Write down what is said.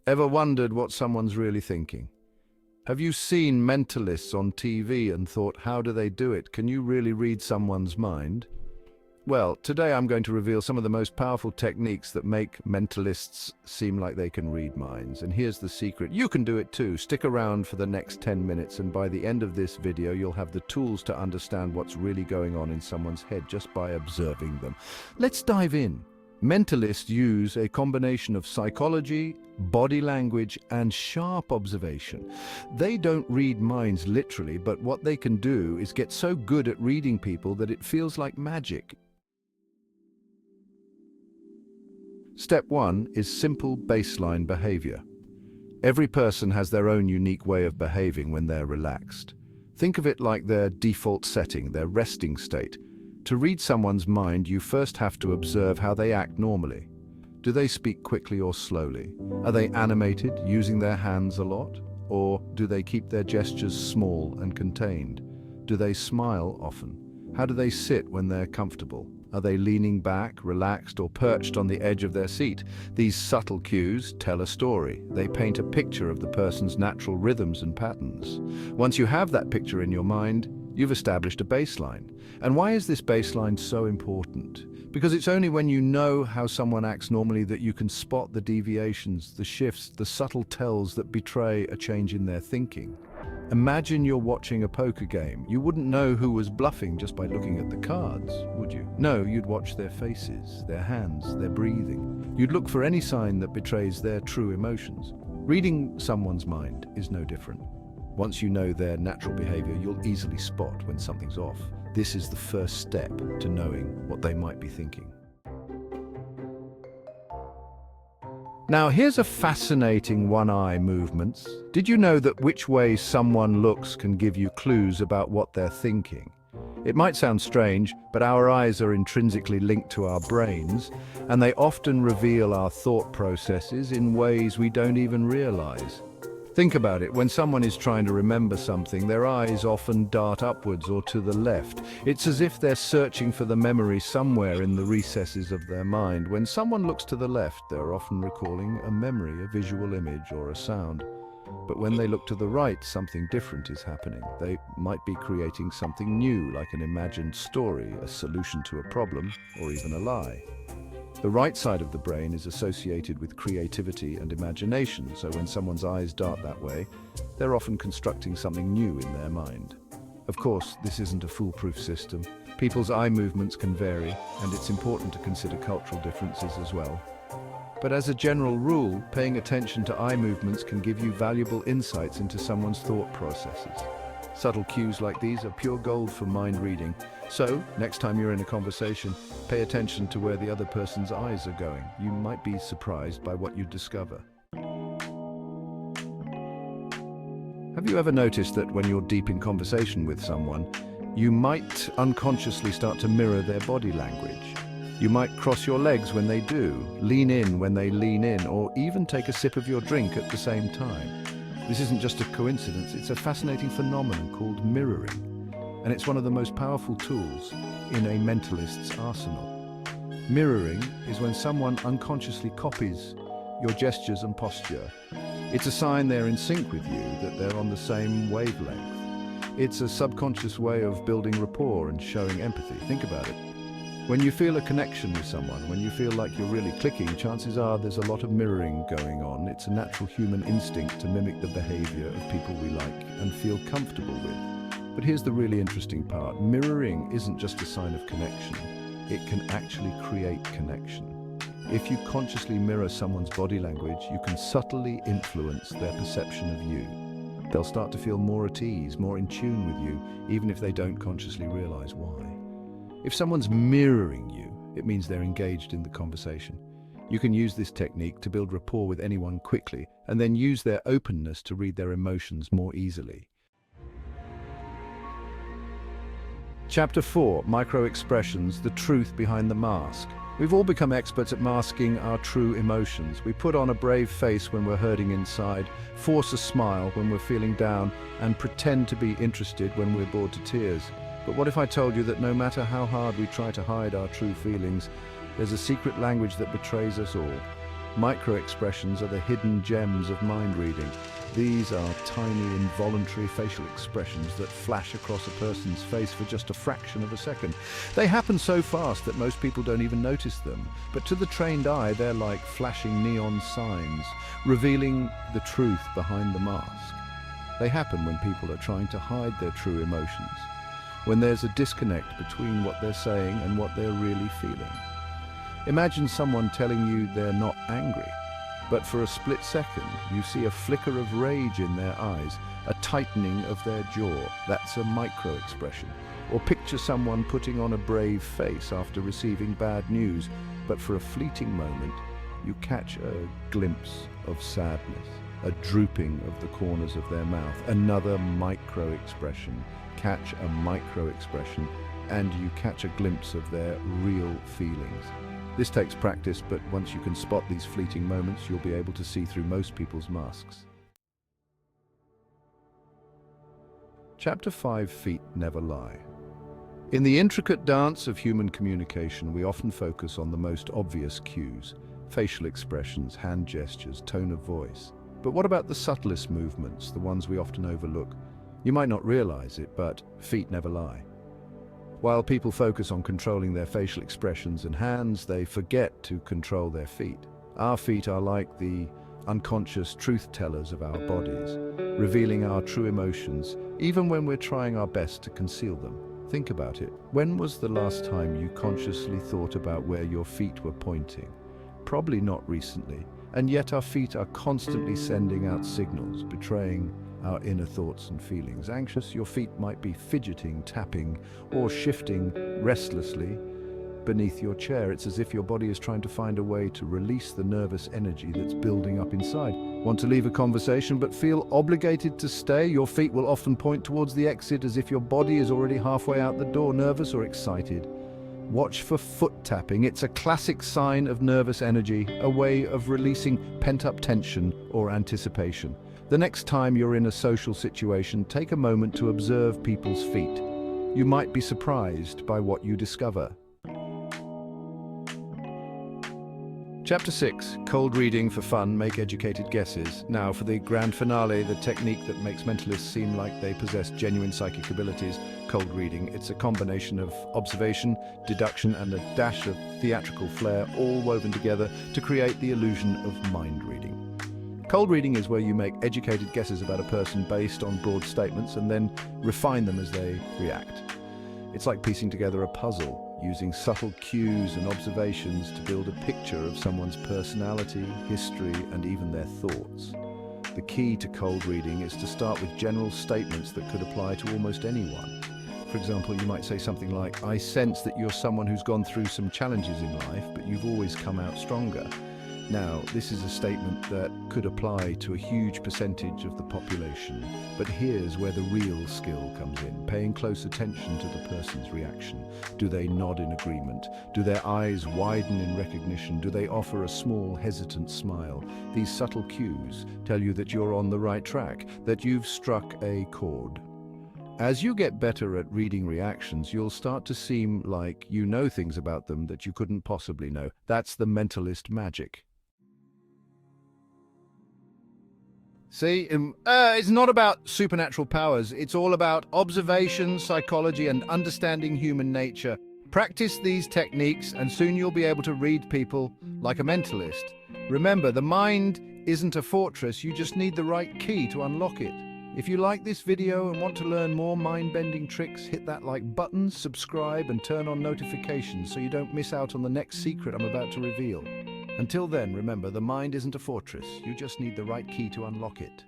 Ever wondered what someone's really thinking? Have you seen mentalists on TV and thought, how do they do it? Can you really read someone's mind? Well, today I'm going to reveal some of the most powerful techniques that make mentalists seem like they can read minds. And here's the secret. You can do it too. Stick around for the next 10 minutes, and by the end of this video, you'll have the tools to understand what's really going on in someone's head just by observing them. Let's dive in. Mentalists use a combination of psychology, body language, and sharp observation. They don't read minds literally, but what they can do is get so good at reading people that it feels like magic. Step 1 is simple baseline behavior. Every person has their own unique way of behaving when they're relaxed. Think of it like their default setting, their resting state. To read someone's mind, you first have to observe how they act normally. Do they speak quickly or slowly? Are they animated, using their hands a lot? Or do they keep their gestures small and contained? Do they smile often? How do they sit when they're comfortable? Are they leaning back, relaxed, or perched on the edge of their seat? These subtle cues tell a story. They paint a picture of the person's natural rhythms and patterns. Once you have that picture in your mind, you've established a baseline. And why is this baseline so important? Because it's only when you know how someone acts normally that you can spot the deviations, the shifts, the subtle tells that betray a change in their thinking. Imagine you're watching a poker game. You wouldn't know who was bluffing just by looking at the cards, would you? No, you'd watch their faces, their hands, their breathing. You'd look for any sign that betrays their true emotions. Reading someone's mind is no different. Once you know their natural behavior, you'll easily spot when something's off. This is the first step to knowing what they might be thinking. Now, here's a fascinating one-eye movements. Did you know that which way someone looks can give you clues about what they're thinking? It might sound strange, but our eyes are intrinsically linked to our brains, and they often reveal our thought processes in ways we don't even realize. Think about it. When someone is trying to remember something, their eyes often dart upwards or to the left. It's as if they're searching for the memory somewhere in the recesses of their mind. When someone looks to the left, they're often recalling a memory, a visual image, or a sound. But when they look to the right, something different is happening. They might be creating something new, like an imagined story, a solution to a problem, or even a lie. The right side of the brain is associated with creativity and imagination, so when someone's eyes dart that way, they're often constructing something new in their mind. Of course, this isn't a foolproof system. People's eye movements can vary, and it's important to consider cultural differences as well. But as a general rule, paying attention to eye movements can give you valuable insights into someone's thought processes. Subtle cues like these are pure gold for mind reading. So, next time you're in a conversation, pay attention to where the other person's eyes are going. You might be surprised by what you discover. Have you ever noticed that when you're deep in conversation with someone, you might unconsciously start to mirror their body language? You might cross your legs when they do, lean in when they lean in, or even take a sip of your drink at the same time. This isn't just a coincidence, it's a fascinating phenomenon called mirroring, and it's one of the most powerful tools in a mentalist's arsenal. Mirroring is when someone unconsciously copies your gestures and posture. It's a sign they're in sync with you, that they're on the same wavelength. It's a subconscious way of building rapport and showing empathy. Think about it. When you feel a connection with someone, when you feel like you're really clicking, chances are there's a lot of mirroring going on. It's a natural human instinct to mimic the behavior of people we like and feel comfortable with. But here's the really interesting part. Mirroring isn't just a sign of connection. It can actually create connection. If you consciously mirror someone's body language, you can subtly influence their perception of you. They'll start to feel more at ease, more in tune with you, even if they don't consciously realize why. If someone's mirroring you, it means they're engaged in the conversation. You can use this technique to build rapport with anyone quickly, and then use their openness to read their emotions more easily. Chapter 4, Micro-Expressions, the truth behind the mask. We've all become experts at masking our true emotions. We put on a brave face when we're hurting inside, force a smile when we're feeling down, and pretend to be interested when we're bored to tears. But what if I told you that no matter how hard we try to hide our true feelings, there's a secret language that betrays us all? Micro-expressions are the hidden gems of mind reading. These are tiny, involuntary facial expressions that flash across a person's face for just a fraction of a second. They happen so fast that most people don't even notice them, but to the trained eye, they're like flashing neon signs, revealing the truth behind the mask. They happen when people are trying to hide their true emotions, when there's a disconnect between what they're saying and what they're really feeling. Imagine someone telling you they're not angry, but for a split second, you see a flicker of rage in their eyes, a tightening of their jaw. That's a micro-expression. Or picture someone putting on a brave face after receiving bad news, but for a fleeting moment, you catch a glimpse of sadness, a drooping of the corners of their mouth, another micro-expression. Catch a micro-expression, and you catch a glimpse of their real feelings. This takes practice, but once you can spot these fleeting moments, you'll be able to see through most people's masks. Chapter 5: Feet Never Lie. In the intricate dance of human communication, we often focus on the most obvious cues: facial expressions, hand gestures, tone of voice. But what about the subtlest movements, the ones we often overlook? You might not realize it, but feet never lie. While people focus on controlling their facial expressions and hands, they forget to control their feet. Our feet are like the unconscious truth tellers of our bodies, revealing our true emotions, even when we're trying our best to conceal them. Think about it. When was the last time you consciously thought about where your feet were pointing? Probably not recently, and yet our feet are constantly sending out signals, betraying our inner thoughts and feelings. Anxious, your feet might be fidgeting, tapping, or shifting restlessly beneath your chair. It's as if your body is trying to find a way to release the nervous energy that's building up inside. Want to leave a conversation but feel obligated to stay? Your feet will often point towards the exit as if your body is already halfway out the door, nervous or excited. Watch for foot tapping. It's a classic sign of nervous energy, a way of releasing pent-up tension or anticipation. The next time you're in a social situation, take a moment to observe people's feet. You might be surprised by what you discover. Chapter 6: Cold Reading for Fun, Make Educated Guesses. Now for the grand finale, the technique that makes mentalists seem like they possess genuine psychic abilities, cold reading. It's a combination of observation, deduction, and a dash of theatrical flair, all woven together to create the illusion of mind reading. Cold reading is where you make educated guesses about a person based on broad statements and then refine them as they react. It's like piecing together a puzzle, using subtle cues and observations to build a picture of someone's personality, history, and even their thoughts. The key to cold reading is to start with general statements that could apply to almost anyone. For example, you might say something like, "I sense that you're someone who's gone through some challenges in life, but you've always come out stronger." Now, this is a statement that could apply to a huge percentage of the population, but here's where the real skill comes in, paying close attention to the person's reaction. Do they nod in agreement? Do their eyes widen in recognition? Do they offer a small, hesitant smile? These subtle cues tell you that you're on the right track, that you've struck a chord. As you get better at reading reactions, you'll start to seem like you know things about them that you couldn't possibly know. That's the mentalist magic. See, it's not about supernatural powers. It's all about observation, psychology, and understanding human nature. Practice these techniques, and soon you'll be able to read people like a mentalist. Remember, the mind isn't a fortress. You just need the right key to unlock it. If you like this video and want to learn more mind-bending tricks, hit that like button, subscribe, and turn on notifications so you don't miss out on the next secret I'm about to reveal. Until then, remember, the mind isn't a fortress. You just need the right key to unlock it.